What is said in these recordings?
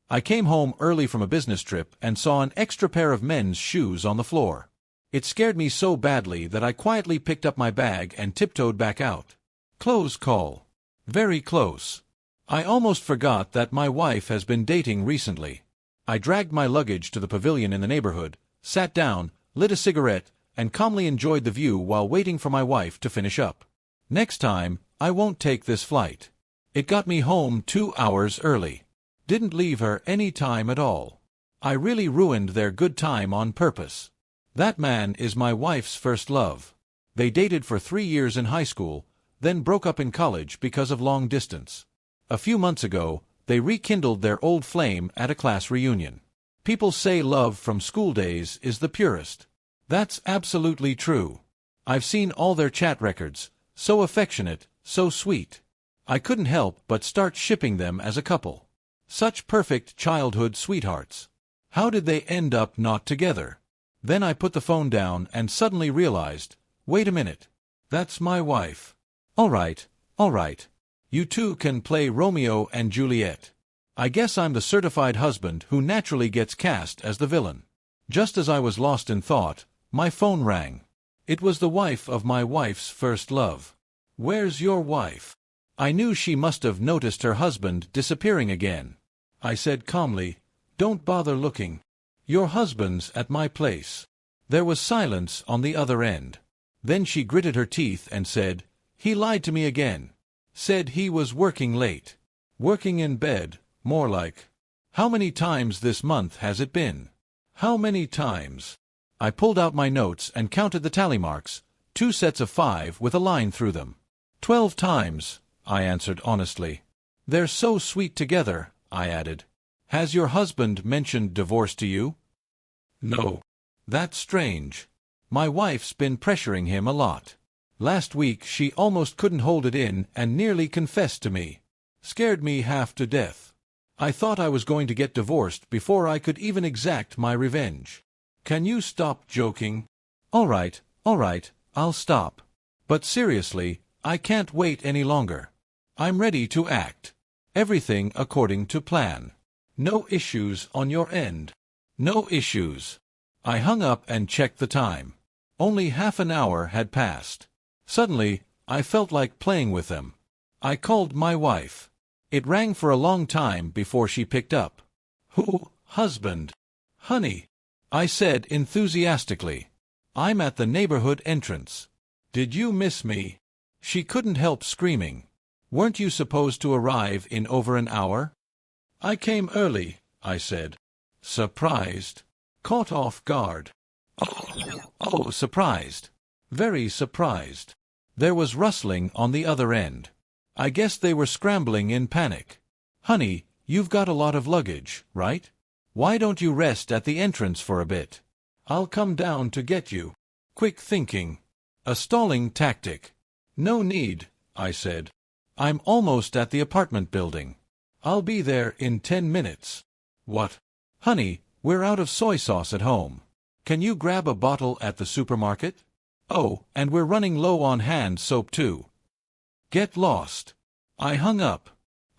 I came home early from a business trip and saw an extra pair of men's shoes on the floor. It scared me so badly that I quietly picked up my bag and tiptoed back out. Close call. Very close. I almost forgot that my wife has been dating recently. I dragged my luggage to the pavilion in the neighborhood, sat down, lit a cigarette, and calmly enjoyed the view while waiting for my wife to finish up. Next time, I won't take this flight. It got me home 2 hours early. Didn't leave her any time at all. I really ruined their good time on purpose. That man is my wife's first love. They dated for 3 years in high school, then broke up in college because of long distance. A few months ago, they rekindled their old flame at a class reunion. People say love from school days is the purest. That's absolutely true. I've seen all their chat records, so affectionate, so sweet. I couldn't help but start shipping them as a couple. Such perfect childhood sweethearts. How did they end up not together? Then I put the phone down and suddenly realized, wait a minute. That's my wife. All right. You two can play Romeo and Juliet. I guess I'm the certified husband who naturally gets cast as the villain. Just as I was lost in thought, my phone rang. It was the wife of my wife's first love. Where's your wife? I knew she must have noticed her husband disappearing again. I said calmly, don't bother looking. Your husband's at my place. There was silence on the other end. Then she gritted her teeth and said, he lied to me again. Said he was working late. Working in bed, more like. How many times this month has it been? How many times? I pulled out my notes and counted the tally marks, 2 sets of 5 with a line through them. 12 times, I answered honestly. They're so sweet together, I added. Has your husband mentioned divorce to you? No. That's strange. My wife's been pressuring him a lot. Last week she almost couldn't hold it in and nearly confessed to me. Scared me half to death. I thought I was going to get divorced before I could even exact my revenge. Can you stop joking? All right, I'll stop. But seriously, I can't wait any longer. I'm ready to act. Everything according to plan. No issues on your end. No issues. I hung up and checked the time. Only half an hour had passed. Suddenly, I felt like playing with them. I called my wife. It rang for a long time before she picked up. Who, husband? Honey, I said enthusiastically. I'm at the neighborhood entrance. Did you miss me? She couldn't help screaming. Weren't you supposed to arrive in over an hour? I came early, I said. Surprised. Caught off guard. Oh, surprised. Very surprised. There was rustling on the other end. I guess they were scrambling in panic. Honey, you've got a lot of luggage, right? Why don't you rest at the entrance for a bit? I'll come down to get you. Quick thinking. A stalling tactic. No need, I said. I'm almost at the apartment building. I'll be there in 10 minutes. What? Honey, we're out of soy sauce at home. Can you grab a bottle at the supermarket? Oh, and we're running low on hand soap too. Get lost. I hung up.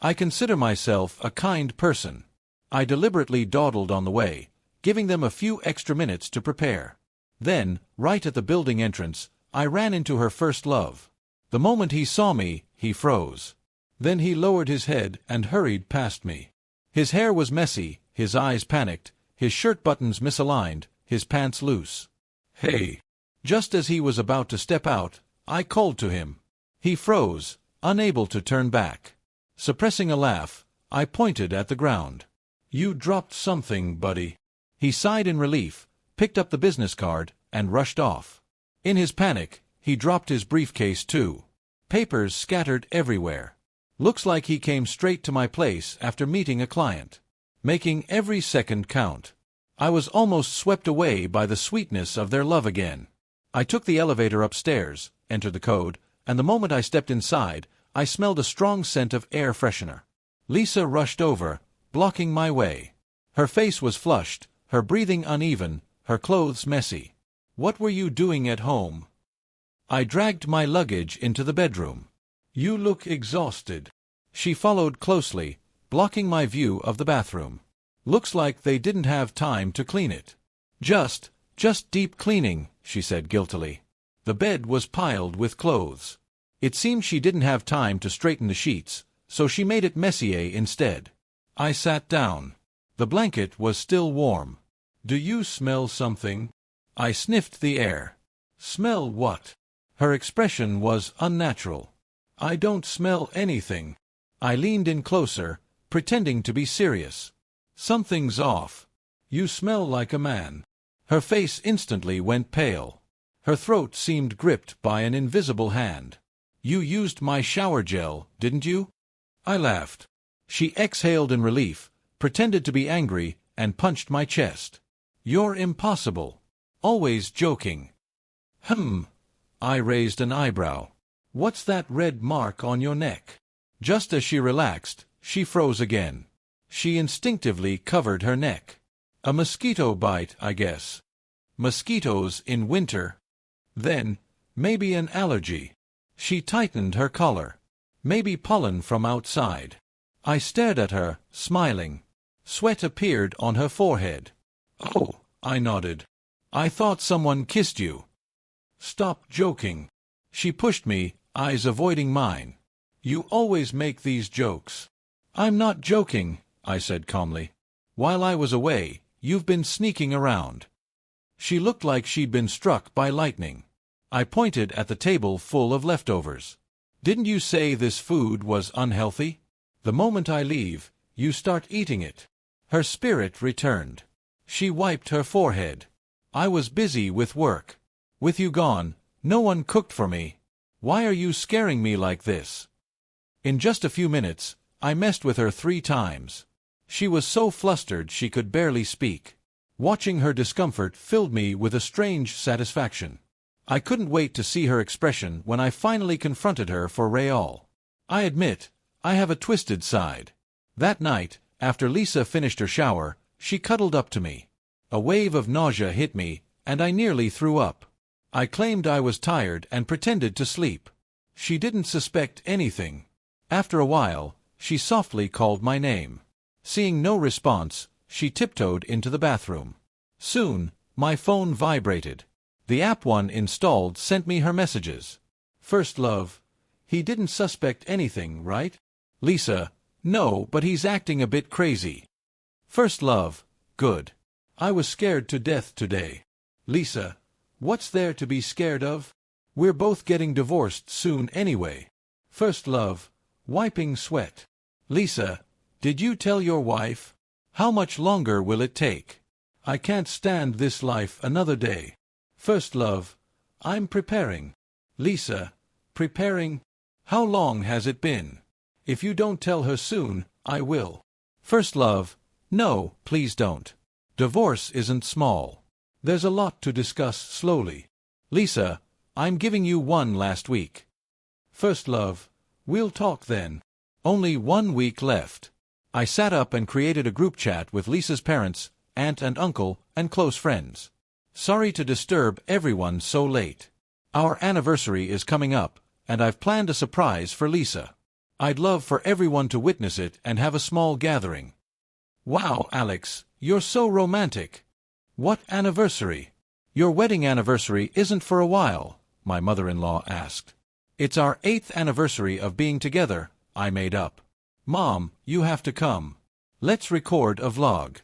I consider myself a kind person. I deliberately dawdled on the way, giving them a few extra minutes to prepare. Then, right at the building entrance, I ran into her first love. The moment he saw me, he froze. Then he lowered his head and hurried past me. His hair was messy, his eyes panicked, his shirt buttons misaligned, his pants loose. Hey! Just as he was about to step out, I called to him. He froze, unable to turn back. Suppressing a laugh, I pointed at the ground. You dropped something, buddy. He sighed in relief, picked up the business card, and rushed off. In his panic, he dropped his briefcase too. Papers scattered everywhere. Looks like he came straight to my place after meeting a client. Making every second count. I was almost swept away by the sweetness of their love again. I took the elevator upstairs, entered the code, and the moment I stepped inside, I smelled a strong scent of air freshener. Lisa rushed over, blocking my way. Her face was flushed, her breathing uneven, her clothes messy. What were you doing at home? I dragged my luggage into the bedroom. You look exhausted. She followed closely, blocking my view of the bathroom. Looks like they didn't have time to clean it. Just deep cleaning, she said guiltily. The bed was piled with clothes. It seemed she didn't have time to straighten the sheets, so she made it messier instead. I sat down. The blanket was still warm. Do you smell something? I sniffed the air. Smell what? Her expression was unnatural. I don't smell anything. I leaned in closer, pretending to be serious. Something's off. You smell like a man. Her face instantly went pale. Her throat seemed gripped by an invisible hand. You used my shower gel, didn't you? I laughed. She exhaled in relief, pretended to be angry, and punched my chest. You're impossible. Always joking. I raised an eyebrow. What's that red mark on your neck? Just as she relaxed, she froze again. She instinctively covered her neck. A mosquito bite, I guess. Mosquitoes in winter. Then, maybe an allergy. She tightened her collar. Maybe pollen from outside. I stared at her, smiling. Sweat appeared on her forehead. Oh, I nodded. I thought someone kissed you. Stop joking. She pushed me, eyes avoiding mine. You always make these jokes. I'm not joking, I said calmly. While I was away, you've been sneaking around. She looked like she'd been struck by lightning. I pointed at the table full of leftovers. Didn't you say this food was unhealthy? The moment I leave, you start eating it. Her spirit returned. She wiped her forehead. I was busy with work. With you gone, no one cooked for me. Why are you scaring me like this? In just a few minutes, I messed with her 3 times. She was so flustered she could barely speak. Watching her discomfort filled me with a strange satisfaction. I couldn't wait to see her expression when I finally confronted her for real. I admit, I have a twisted side. That night, after Lisa finished her shower, she cuddled up to me. A wave of nausea hit me, and I nearly threw up. I claimed I was tired and pretended to sleep. She didn't suspect anything. After a while, she softly called my name. Seeing no response, she tiptoed into the bathroom. Soon, my phone vibrated. The app one installed sent me her messages. First love. He didn't suspect anything, right? Lisa. No, but he's acting a bit crazy. First love. Good. I was scared to death today. Lisa. What's there to be scared of? We're both getting divorced soon anyway. First love. Wiping sweat. Lisa. Did you tell your wife? How much longer will it take? I can't stand this life another day. First love. I'm preparing. Lisa. Preparing? How long has it been? If you don't tell her soon, I will. First love. No, please don't. Divorce isn't small. There's a lot to discuss slowly. Lisa, I'm giving you one last week. First love. We'll talk then. Only 1 week left. I sat up and created a group chat with Lisa's parents, aunt and uncle, and close friends. Sorry to disturb everyone so late. Our anniversary is coming up, and I've planned a surprise for Lisa. I'd love for everyone to witness it and have a small gathering. Wow, Alex, you're so romantic. What anniversary? Your wedding anniversary isn't for a while, my mother-in-law asked. It's our 8th anniversary of being together, I made up. Mom, you have to come. Let's record a vlog.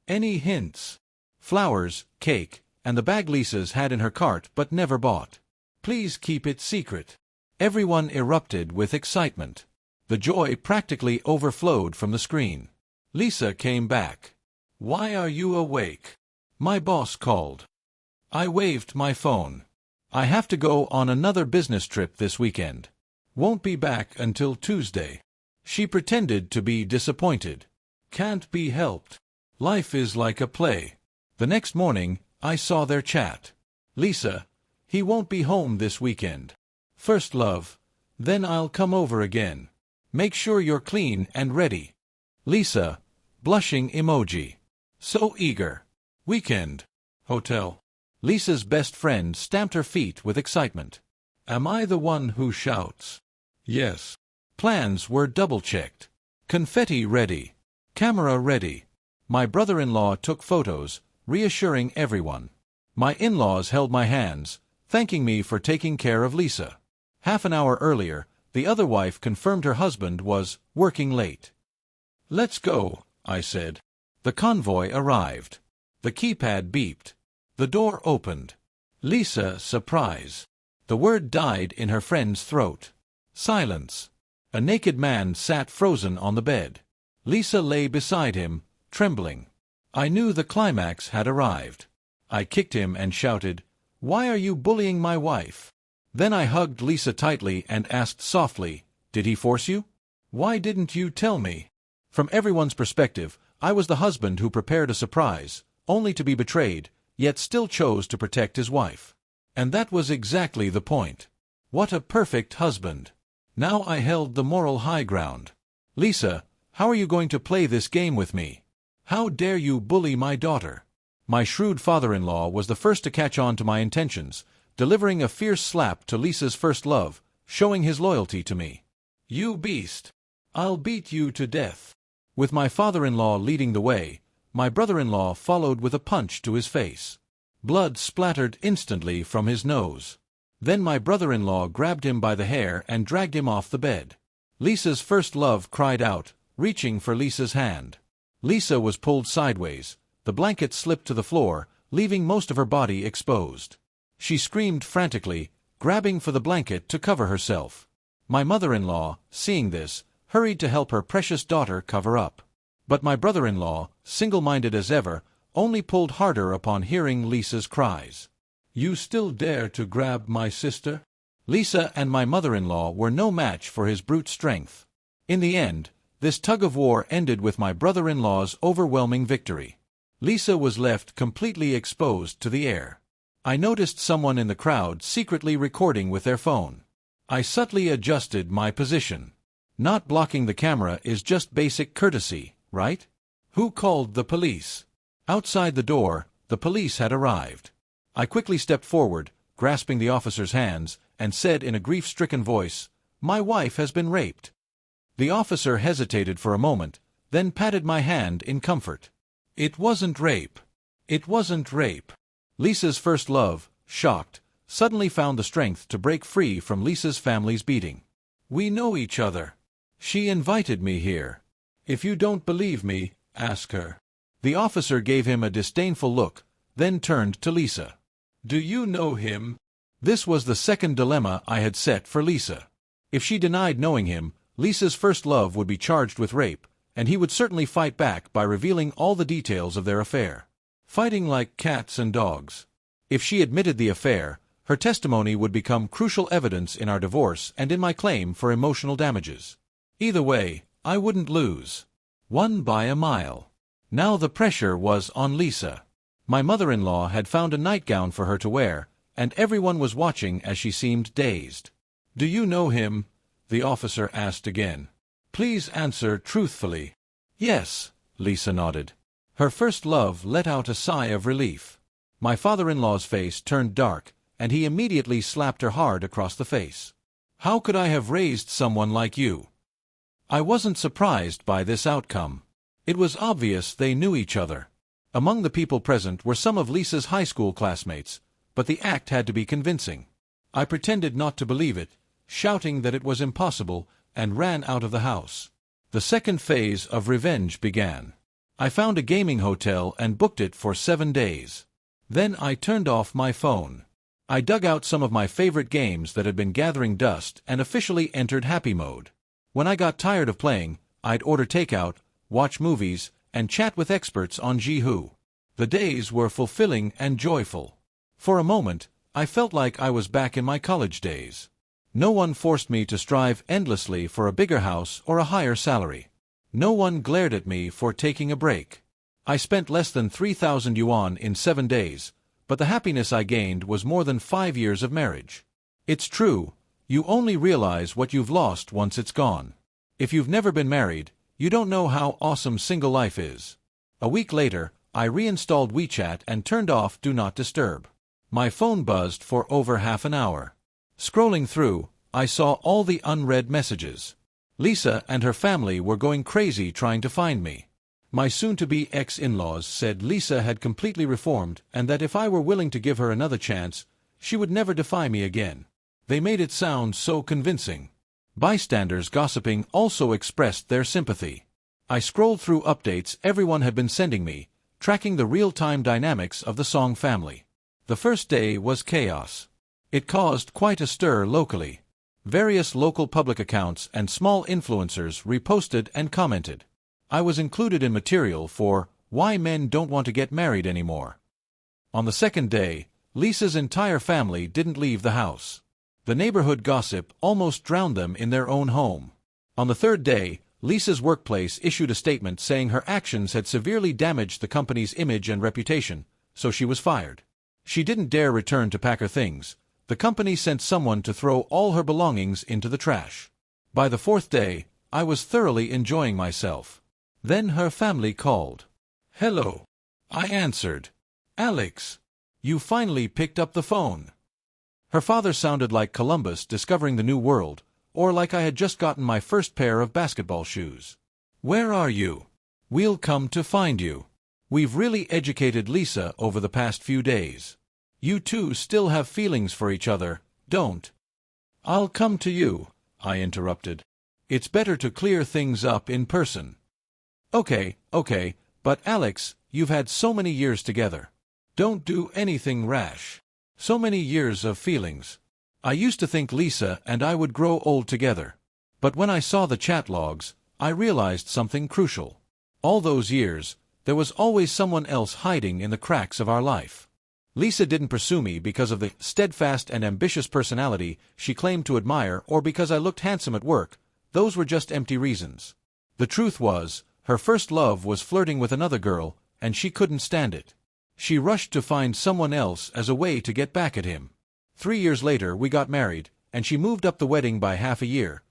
Any hints? Flowers, cake, and the bag Lisa's had in her cart but never bought. Please keep it secret. Everyone erupted with excitement. The joy practically overflowed from the screen. Lisa came back. Why are you awake? My boss called. I waved my phone. I have to go on another business trip this weekend. Won't be back until Tuesday. She pretended to be disappointed. Can't be helped. Life is like a play. The next morning, I saw their chat. Lisa, he won't be home this weekend. First love. Then I'll come over again. Make sure you're clean and ready. Lisa, blushing emoji. So eager. Weekend. Hotel. Lisa's best friend stamped her feet with excitement. Am I the one who shouts? Yes. Plans were double-checked. Confetti ready. Camera ready. My brother-in-law took photos, reassuring everyone. My in-laws held my hands, thanking me for taking care of Lisa. Half an hour earlier, the other wife confirmed her husband was working late. "Let's go," I said. The convoy arrived. The keypad beeped. The door opened. "Lisa, surprise." The word died in her friend's throat. Silence. A naked man sat frozen on the bed. Lisa lay beside him, trembling. I knew the climax had arrived. I kicked him and shouted, "Why are you bullying my wife?" Then I hugged Lisa tightly and asked softly, "Did he force you? Why didn't you tell me?" From everyone's perspective, I was the husband who prepared a surprise, only to be betrayed, yet still chose to protect his wife. And that was exactly the point. What a perfect husband! Now I held the moral high ground. "Lisa, how are you going to play this game with me? How dare you bully my daughter?" My shrewd father-in-law was the first to catch on to my intentions, delivering a fierce slap to Lisa's first love, showing his loyalty to me. "You beast! I'll beat you to death." With my father-in-law leading the way, my brother-in-law followed with a punch to his face. Blood splattered instantly from his nose. Then my brother-in-law grabbed him by the hair and dragged him off the bed. Lisa's first love cried out, reaching for Lisa's hand. Lisa was pulled sideways. The blanket slipped to the floor, leaving most of her body exposed. She screamed frantically, grabbing for the blanket to cover herself. My mother-in-law, seeing this, hurried to help her precious daughter cover up. But my brother-in-law, single-minded as ever, only pulled harder upon hearing Lisa's cries. "You still dare to grab my sister?" Lisa and my mother-in-law were no match for his brute strength. In the end, this tug-of-war ended with my brother-in-law's overwhelming victory. Lisa was left completely exposed to the air. I noticed someone in the crowd secretly recording with their phone. I subtly adjusted my position. Not blocking the camera is just basic courtesy, right? Who called the police? Outside the door, the police had arrived. I quickly stepped forward, grasping the officer's hands, and said in a grief-stricken voice, "My wife has been raped." The officer hesitated for a moment, then patted my hand in comfort. "It wasn't rape. It wasn't rape." Lisa's first love, shocked, suddenly found the strength to break free from Lisa's family's beating. "We know each other. She invited me here. If you don't believe me, ask her." The officer gave him a disdainful look, then turned to Lisa. "Do you know him?" This was the second dilemma I had set for Lisa. If she denied knowing him, Lisa's first love would be charged with rape, and he would certainly fight back by revealing all the details of their affair. Fighting like cats and dogs. If she admitted the affair, her testimony would become crucial evidence in our divorce and in my claim for emotional damages. Either way, I wouldn't lose. Won by a mile. Now the pressure was on Lisa. My mother-in-law had found a nightgown for her to wear, and everyone was watching as she seemed dazed. "Do you know him?" the officer asked again. "Please answer truthfully." "Yes," Lisa nodded. Her first love let out a sigh of relief. My father-in-law's face turned dark, and he immediately slapped her hard across the face. "How could I have raised someone like you?" I wasn't surprised by this outcome. It was obvious they knew each other. Among the people present were some of Lisa's high school classmates, but the act had to be convincing. I pretended not to believe it, shouting that it was impossible, and ran out of the house. The second phase of revenge began. I found a gaming hotel and booked it for 7 days. Then I turned off my phone. I dug out some of my favorite games that had been gathering dust and officially entered happy mode. When I got tired of playing, I'd order takeout, watch movies, and chat with experts on Jihu. The days were fulfilling and joyful. For a moment, I felt like I was back in my college days. No one forced me to strive endlessly for a bigger house or a higher salary. No one glared at me for taking a break. I spent less than 3,000 yuan in 7 days, but the happiness I gained was more than 5 years of marriage. It's true, you only realize what you've lost once it's gone. If you've never been married, you don't know how awesome single life is. A week later, I reinstalled WeChat and turned off Do Not Disturb. My phone buzzed for over half an hour. Scrolling through, I saw all the unread messages. Lisa and her family were going crazy trying to find me. My soon-to-be ex-in-laws said Lisa had completely reformed and that if I were willing to give her another chance, she would never defy me again. They made it sound so convincing. Bystanders gossiping also expressed their sympathy. I scrolled through updates everyone had been sending me, tracking the real-time dynamics of the Song family. The first day was chaos. It caused quite a stir locally. Various local public accounts and small influencers reposted and commented. I was included in material for Why Men Don't Want to Get Married Anymore. On the second day, Lisa's entire family didn't leave the house. The neighborhood gossip almost drowned them in their own home. On the third day, Lisa's workplace issued a statement saying her actions had severely damaged the company's image and reputation, so she was fired. She didn't dare return to pack her things. The company sent someone to throw all her belongings into the trash. By the fourth day, I was thoroughly enjoying myself. Then her family called. "Hello." I answered. "Alex, you finally picked up the phone." Her father sounded like Columbus discovering the New World, or like I had just gotten my first pair of basketball shoes. "Where are you? We'll come to find you. We've really educated Lisa over the past few days. You two still have feelings for each other, don't?" "I'll come to you," I interrupted. "It's better to clear things up in person." Okay, but Alex, you've had so many years together. Don't do anything rash. So many years of feelings. I used to think Lisa and I would grow old together. But when I saw the chat logs, I realized something crucial. All those years, there was always someone else hiding in the cracks of our life. Lisa didn't pursue me because of the steadfast and ambitious personality she claimed to admire or because I looked handsome at work. Those were just empty reasons. The truth was, her first love was flirting with another girl, and she couldn't stand it. She rushed to find someone else as a way to get back at him. 3 years later we got married, and she moved up the wedding by half a year.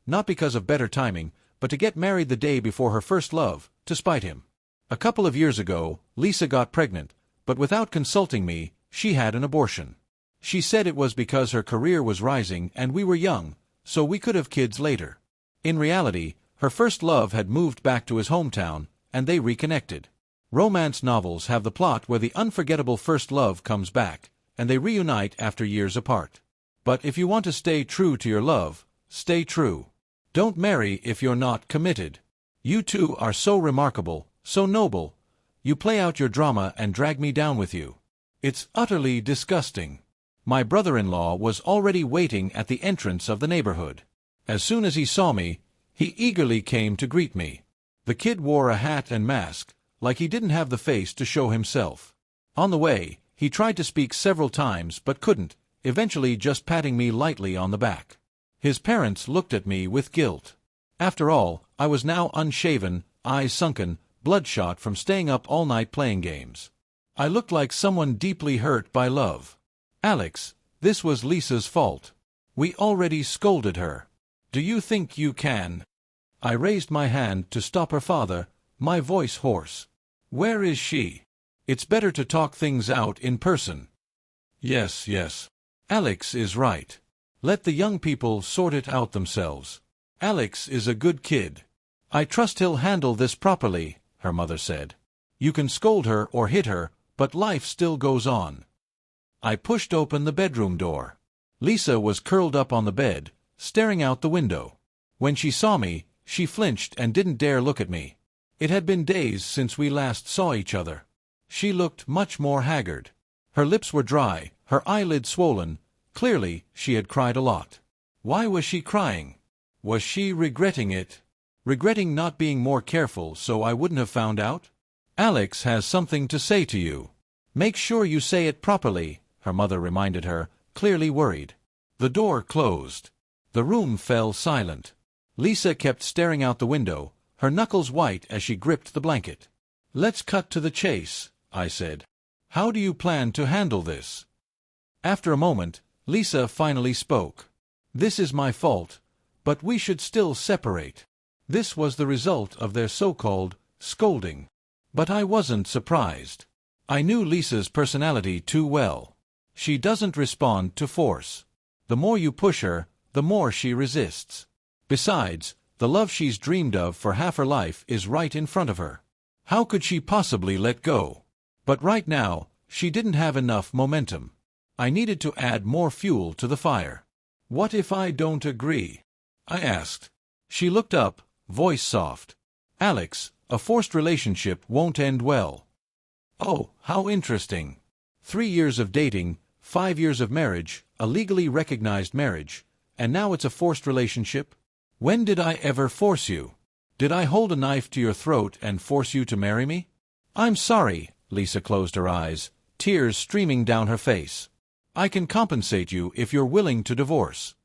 Not because of better timing, but to get married the day before her first love, to spite him. A couple of years ago, Lisa got pregnant, but without consulting me, she had an abortion. She said it was because her career was rising and we were young, so we could have kids later. In reality, her first love had moved back to his hometown, and they reconnected. Romance novels have the plot where the unforgettable first love comes back, and they reunite after years apart. But if you want to stay true to your love, stay true. Don't marry if you're not committed. You two are so remarkable, so noble. You play out your drama and drag me down with you. It's utterly disgusting. My brother-in-law was already waiting at the entrance of the neighborhood. As soon as he saw me, he eagerly came to greet me. The kid wore a hat and mask, like he didn't have the face to show himself. On the way, he tried to speak several times but couldn't, eventually just patting me lightly on the back. His parents looked at me with guilt. After all, I was now unshaven, eyes sunken, bloodshot from staying up all night playing games. I looked like someone deeply hurt by love. "Alex, this was Lisa's fault. We already scolded her. Do you think you can?" I raised my hand to stop her father, my voice hoarse. "Where is she? It's better to talk things out in person." Yes. Alex is right. Let the young people sort it out themselves. Alex is a good kid. I trust he'll handle this properly, her mother said. You can scold her or hit her, but life still goes on. I pushed open the bedroom door. Lisa was curled up on the bed, staring out the window. When she saw me, she flinched and didn't dare look at me. It had been days since we last saw each other. She looked much more haggard. Her lips were dry, her eyelids swollen. Clearly, she had cried a lot. Why was she crying? Was she regretting it? Regretting not being more careful so I wouldn't have found out? "Alex has something to say to you. Make sure you say it properly," her mother reminded her, clearly worried. The door closed. The room fell silent. Lisa kept staring out the window, her knuckles white as she gripped the blanket. "Let's cut to the chase," I said. "How do you plan to handle this?" After a moment, Lisa finally spoke. "This is my fault, but we should still separate." This was the result of their so-called scolding. But I wasn't surprised. I knew Lisa's personality too well. She doesn't respond to force. The more you push her, the more she resists. Besides, the love she's dreamed of for half her life is right in front of her. How could she possibly let go? But right now, she didn't have enough momentum. I needed to add more fuel to the fire. "What if I don't agree?" I asked. She looked up, voice soft. "Alex, a forced relationship won't end well." "Oh, how interesting. 3 years of dating, 5 years of marriage, a legally recognized marriage, and now it's a forced relationship? When did I ever force you? Did I hold a knife to your throat and force you to marry me?" "I'm sorry," Lisa closed her eyes, tears streaming down her face. "I can compensate you if you're willing to divorce."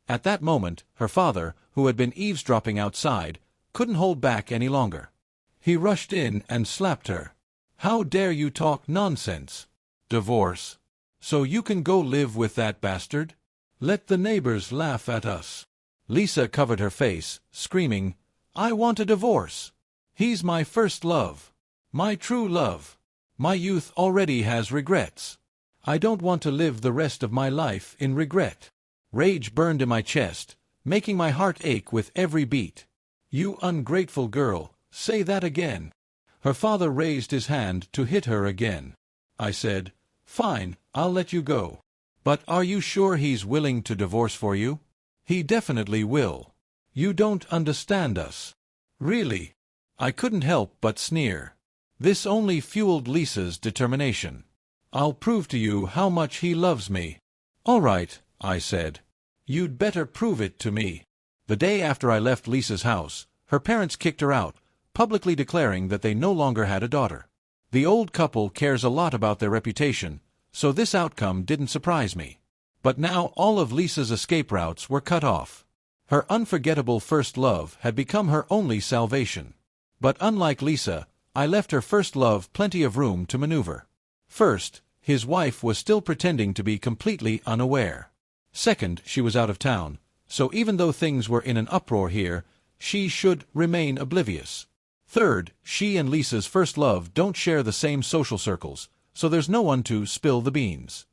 At that moment, her father, who had been eavesdropping outside, couldn't hold back any longer. He rushed in and slapped her. "How dare you talk nonsense? Divorce? So you can go live with that bastard? Let the neighbors laugh at us." Lisa covered her face, screaming, "I want a divorce. He's my first love. My true love. My youth already has regrets. I don't want to live the rest of my life in regret." Rage burned in my chest, making my heart ache with every beat. "You ungrateful girl, say that again." Her father raised his hand to hit her again. I said, "Fine, I'll let you go. But are you sure he's willing to divorce for you?" "He definitely will. You don't understand us." "Really?" I couldn't help but sneer. This only fueled Lisa's determination. "I'll prove to you how much he loves me." "All right," I said. "You'd better prove it to me." The day after I left Lisa's house, her parents kicked her out, publicly declaring that they no longer had a daughter. The old couple cares a lot about their reputation, so this outcome didn't surprise me. But now all of Lisa's escape routes were cut off. Her unforgettable first love had become her only salvation. But unlike Lisa, I left her first love plenty of room to maneuver. First, his wife was still pretending to be completely unaware. Second, she was out of town, so even though things were in an uproar here, she should remain oblivious. Third, she and Lisa's first love don't share the same social circles, so there's no one to spill the beans.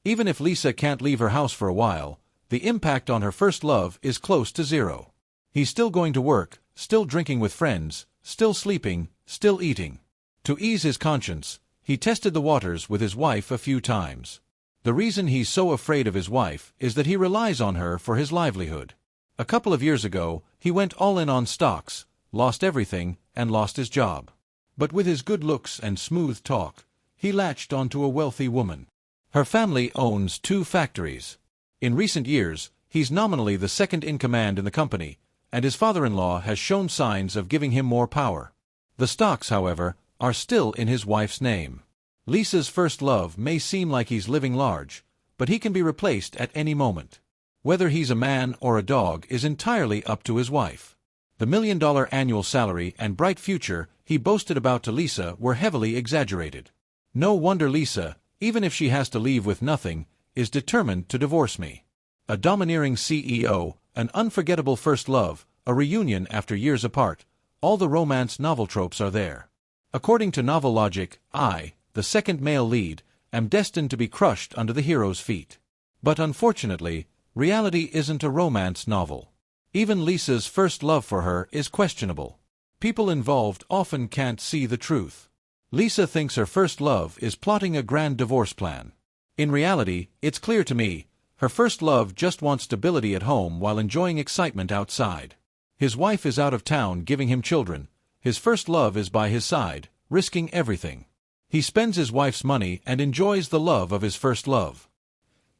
Even if Lisa can't leave her house for a while, the impact on her first love is close to zero. He's still going to work, still drinking with friends, still sleeping, still eating. To ease his conscience, he tested the waters with his wife a few times. The reason he's so afraid of his wife is that he relies on her for his livelihood. A couple of years ago, he went all in on stocks, lost everything, and lost his job. But with his good looks and smooth talk, he latched onto a wealthy woman. Her family owns 2 factories. In recent years, he's nominally the second in command in the company, and his father-in-law has shown signs of giving him more power. The stocks, however, are still in his wife's name. Lisa's first love may seem like he's living large, but he can be replaced at any moment. Whether he's a man or a dog is entirely up to his wife. The $1 million annual salary and bright future he boasted about to Lisa were heavily exaggerated. No wonder Lisa, even if she has to leave with nothing, is determined to divorce me. A domineering CEO, an unforgettable first love, a reunion after years apart, all the romance novel tropes are there. According to novel logic, I, the second male lead, am destined to be crushed under the hero's feet. But unfortunately, reality isn't a romance novel. Even Lisa's first love for her is questionable. People involved often can't see the truth. Lisa thinks her first love is plotting a grand divorce plan. In reality, it's clear to me, her first love just wants stability at home while enjoying excitement outside. His wife is out of town giving him children. His first love is by his side, risking everything. He spends his wife's money and enjoys the love of his first love.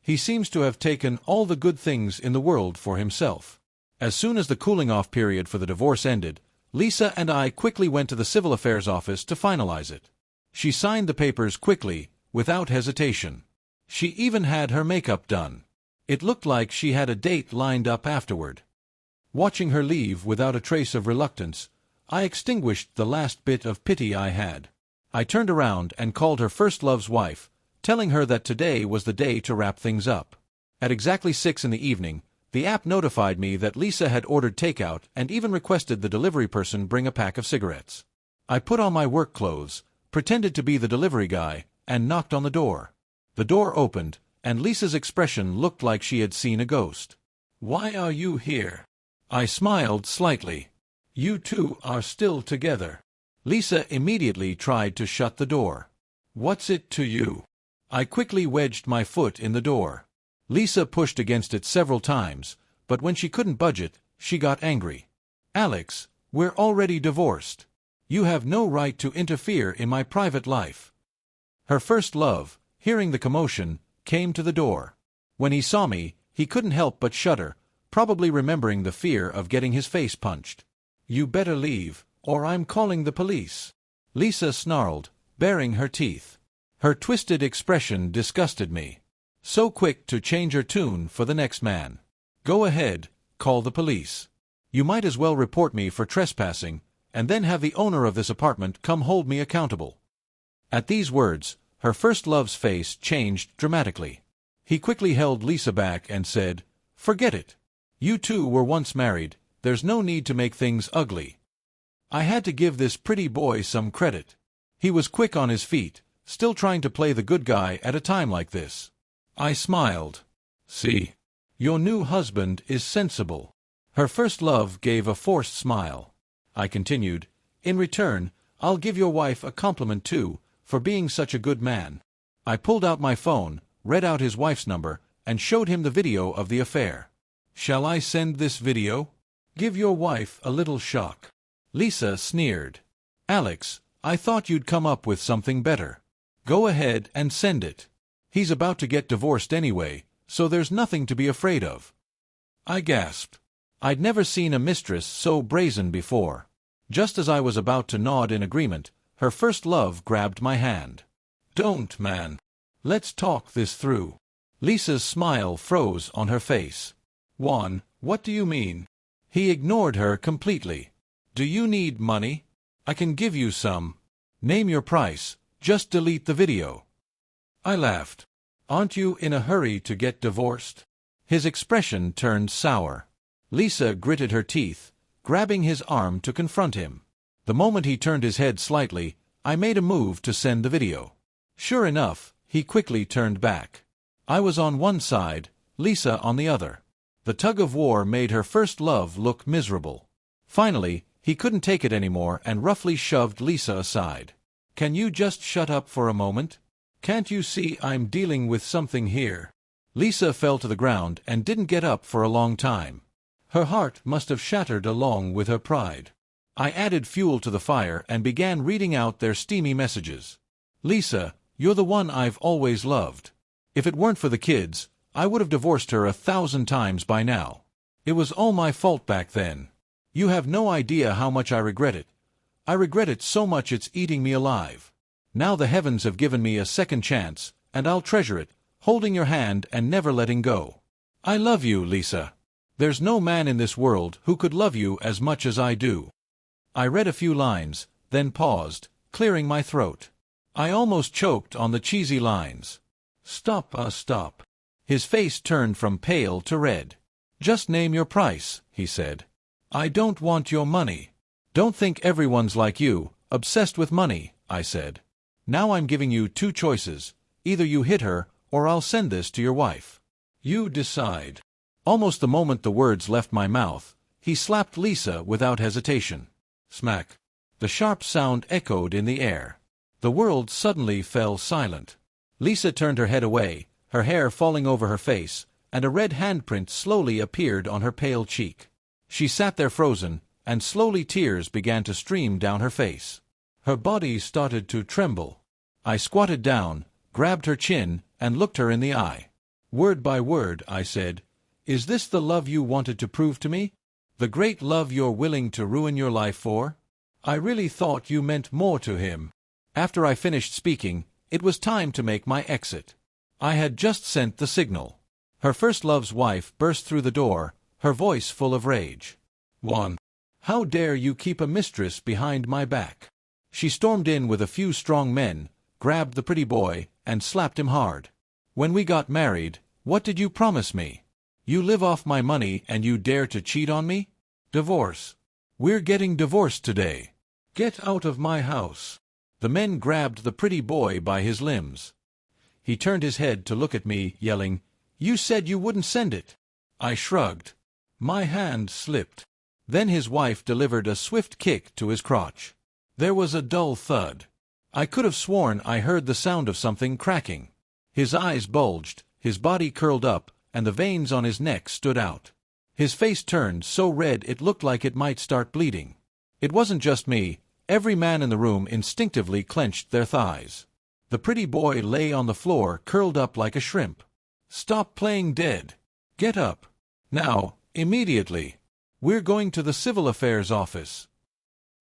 He seems to have taken all the good things in the world for himself. As soon as the cooling-off period for the divorce ended, Lisa and I quickly went to the civil affairs office to finalize it. She signed the papers quickly, without hesitation. She even had her makeup done. It looked like she had a date lined up afterward. Watching her leave without a trace of reluctance, I extinguished the last bit of pity I had. I turned around and called her first love's wife, telling her that today was the day to wrap things up. At exactly 6 p.m, the app notified me that Lisa had ordered takeout and even requested the delivery person bring a pack of cigarettes. I put on my work clothes, pretended to be the delivery guy, and knocked on the door. The door opened, and Lisa's expression looked like she had seen a ghost. "Why are you here?" I smiled slightly. "You two are still together." Lisa immediately tried to shut the door. "What's it to you?" I quickly wedged my foot in the door. Lisa pushed against it several times, but when she couldn't budge it, she got angry. "Alex, we're already divorced. You have no right to interfere in my private life." Her first love, hearing the commotion, came to the door. When he saw me, he couldn't help but shudder, probably remembering the fear of getting his face punched. "You better leave, or I'm calling the police," Lisa snarled, baring her teeth. Her twisted expression disgusted me. So quick to change her tune for the next man. "Go ahead, call the police. You might as well report me for trespassing, and then have the owner of this apartment come hold me accountable." At these words, her first love's face changed dramatically. He quickly held Lisa back and said, "Forget it. You two were once married, there's no need to make things ugly." I had to give this pretty boy some credit. He was quick on his feet, still trying to play the good guy at a time like this. I smiled. "See, your new husband is sensible." Her first love gave a forced smile. I continued, "In return, I'll give your wife a compliment too, for being such a good man." I pulled out my phone, read out his wife's number, and showed him the video of the affair. "Shall I send this video? Give your wife a little shock." Lisa sneered. "Alex, I thought you'd come up with something better. Go ahead and send it. He's about to get divorced anyway, so there's nothing to be afraid of." I gasped. I'd never seen a mistress so brazen before. Just as I was about to nod in agreement, her first love grabbed my hand. "Don't, man. Let's talk this through." Lisa's smile froze on her face. "Juan, what do you mean?" He ignored her completely. "Do you need money? I can give you some. Name your price, just delete the video." I laughed. "Aren't you in a hurry to get divorced?" His expression turned sour. Lisa gritted her teeth, grabbing his arm to confront him. The moment he turned his head slightly, I made a move to send the video. Sure enough, he quickly turned back. I was on one side, Lisa on the other. The tug-of-war made her first love look miserable. Finally, he couldn't take it anymore and roughly shoved Lisa aside. "Can you just shut up for a moment? Can't you see I'm dealing with something here?" Lisa fell to the ground and didn't get up for a long time. Her heart must have shattered along with her pride. I added fuel to the fire and began reading out their steamy messages. "Lisa, you're the one I've always loved. If it weren't for the kids, I would have divorced her 1,000 times by now. It was all my fault back then. You have no idea how much I regret it. I regret it so much it's eating me alive. Now the heavens have given me a second chance, and I'll treasure it, holding your hand and never letting go. I love you, Lisa. There's no man in this world who could love you as much as I do." I read a few lines, then paused, clearing my throat. I almost choked on the cheesy lines. Stop. His face turned from pale to red. "Just name your price," he said. "I don't want your money." "Don't think everyone's like you, obsessed with money," I said. "Now I'm giving you two choices. Either you hit her, or I'll send this to your wife. You decide." Almost the moment the words left my mouth, he slapped Lisa without hesitation. Smack. The sharp sound echoed in the air. The world suddenly fell silent. Lisa turned her head away, her hair falling over her face, and a red handprint slowly appeared on her pale cheek. She sat there frozen, and slowly tears began to stream down her face. Her body started to tremble. I squatted down, grabbed her chin, and looked her in the eye. Word by word, I said, "Is this the love you wanted to prove to me? The great love you're willing to ruin your life for? I really thought you meant more to him." After I finished speaking, it was time to make my exit. I had just sent the signal. Her first love's wife burst through the door, her voice full of rage. "Juan, how dare you keep a mistress behind my back?" She stormed in with a few strong men, grabbed the pretty boy, and slapped him hard. "When we got married, what did you promise me? You live off my money and you dare to cheat on me? Divorce. We're getting divorced today. Get out of my house." The men grabbed the pretty boy by his limbs. He turned his head to look at me, yelling, "You said you wouldn't send it." I shrugged. My hand slipped. Then his wife delivered a swift kick to his crotch. There was a dull thud. I could have sworn I heard the sound of something cracking. His eyes bulged, his body curled up, and the veins on his neck stood out. His face turned so red it looked like it might start bleeding. It wasn't just me. Every man in the room instinctively clenched their thighs. The pretty boy lay on the floor, curled up like a shrimp. "Stop playing dead. Get up. Now, immediately. We're going to the civil affairs office."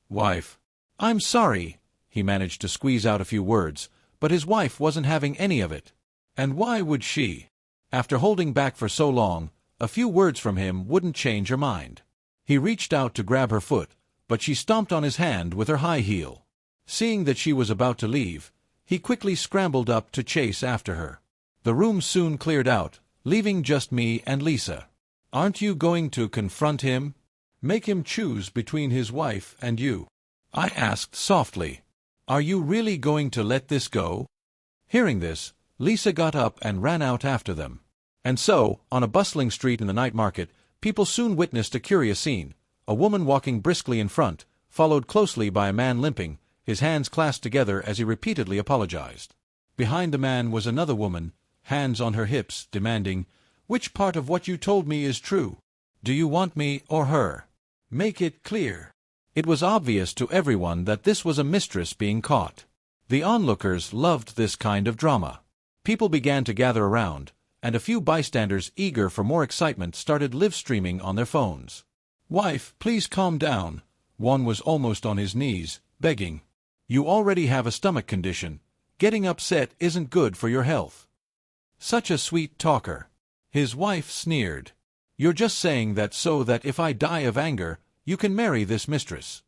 "Wife." "I'm sorry." He managed to squeeze out a few words, but his wife wasn't having any of it. And why would she? After holding back for so long, a few words from him wouldn't change her mind. He reached out to grab her foot, but she stomped on his hand with her high heel. Seeing that she was about to leave, he quickly scrambled up to chase after her. The room soon cleared out, leaving just me and Lisa. "Aren't you going to confront him? Make him choose between his wife and you?" I asked softly. "Are you really going to let this go?" Hearing this, Lisa got up and ran out after them. And so, on a bustling street in the night market, people soon witnessed a curious scene. A woman walking briskly in front, followed closely by a man limping, his hands clasped together as he repeatedly apologized. Behind the man was another woman, hands on her hips, demanding, "Which part of what you told me is true? Do you want me or her? Make it clear." It was obvious to everyone that this was a mistress being caught. The onlookers loved this kind of drama. People began to gather around, and a few bystanders eager for more excitement started live-streaming on their phones. "Wife, please calm down." One was almost on his knees, begging. "You already have a stomach condition. Getting upset isn't good for your health." Such a sweet talker. His wife sneered. "You're just saying that so that if I die of anger, you can marry this mistress."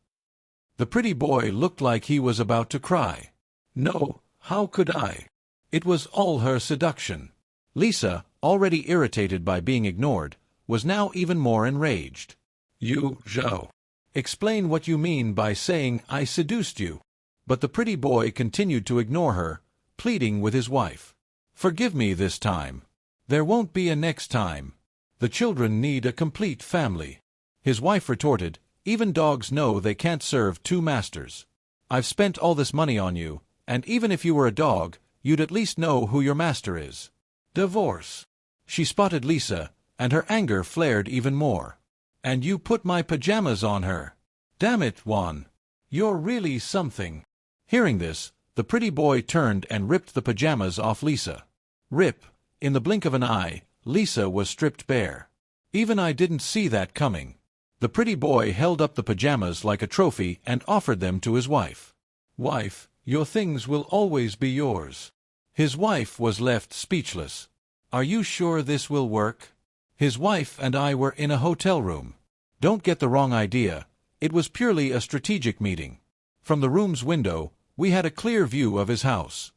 The pretty boy looked like he was about to cry. "No, how could I? It was all her seduction." Lisa, already irritated by being ignored, was now even more enraged. "You, Zhao. Explain what you mean by saying I seduced you." But the pretty boy continued to ignore her, pleading with his wife. "Forgive me this time. There won't be a next time. The children need a complete family." His wife retorted, "Even dogs know they can't serve two masters. I've spent all this money on you, and even if you were a dog, you'd at least know who your master is. Divorce." She spotted Lisa, and her anger flared even more. "And you put my pajamas on her. Damn it, Juan. You're really something." Hearing this, the pretty boy turned and ripped the pajamas off Lisa. Rip! In the blink of an eye, Lisa was stripped bare. Even I didn't see that coming. The pretty boy held up the pajamas like a trophy and offered them to his wife. "Wife, your things will always be yours." His wife was left speechless. "Are you sure this will work?" His wife and I were in a hotel room. Don't get the wrong idea. It was purely a strategic meeting. From the room's window, we had a clear view of his house.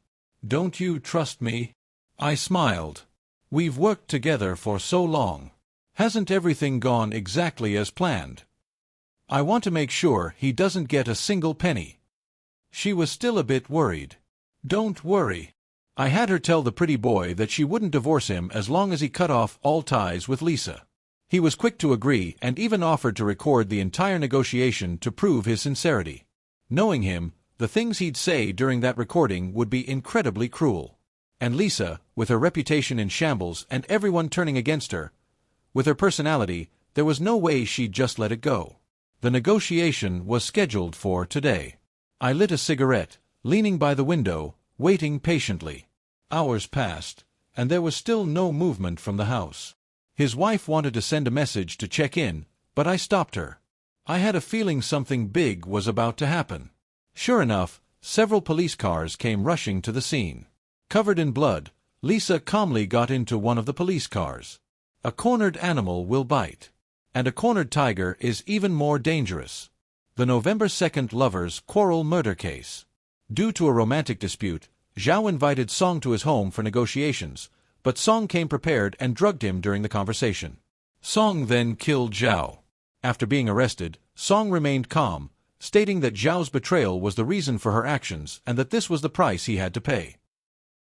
"Don't you trust me?" I smiled. "We've worked together for so long. Hasn't everything gone exactly as planned? I want to make sure he doesn't get a single penny." She was still a bit worried. "Don't worry." I had her tell the pretty boy that she wouldn't divorce him as long as he cut off all ties with Lisa. He was quick to agree and even offered to record the entire negotiation to prove his sincerity. Knowing him, the things he'd say during that recording would be incredibly cruel. And Lisa, with her reputation in shambles and everyone turning against her, with her personality, there was no way she'd just let it go. The negotiation was scheduled for today. I lit a cigarette, leaning by the window, waiting patiently. Hours passed, and there was still no movement from the house. His wife wanted to send a message to check in, but I stopped her. I had a feeling something big was about to happen. Sure enough, several police cars came rushing to the scene. Covered in blood, Lisa calmly got into one of the police cars. A cornered animal will bite. And a cornered tiger is even more dangerous. The November 2nd lovers' quarrel murder case. Due to a romantic dispute, Zhao invited Song to his home for negotiations, but Song came prepared and drugged him during the conversation. Song then killed Zhao. After being arrested, Song remained calm, stating that Zhao's betrayal was the reason for her actions and that this was the price he had to pay.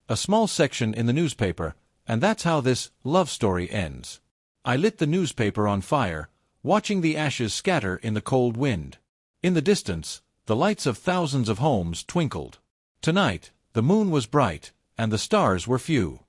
A small section in the newspaper, and that's how this love story ends. I lit the newspaper on fire, watching the ashes scatter in the cold wind. In the distance, The lights of thousands of homes twinkled. Tonight, the moon was bright, and the stars were few.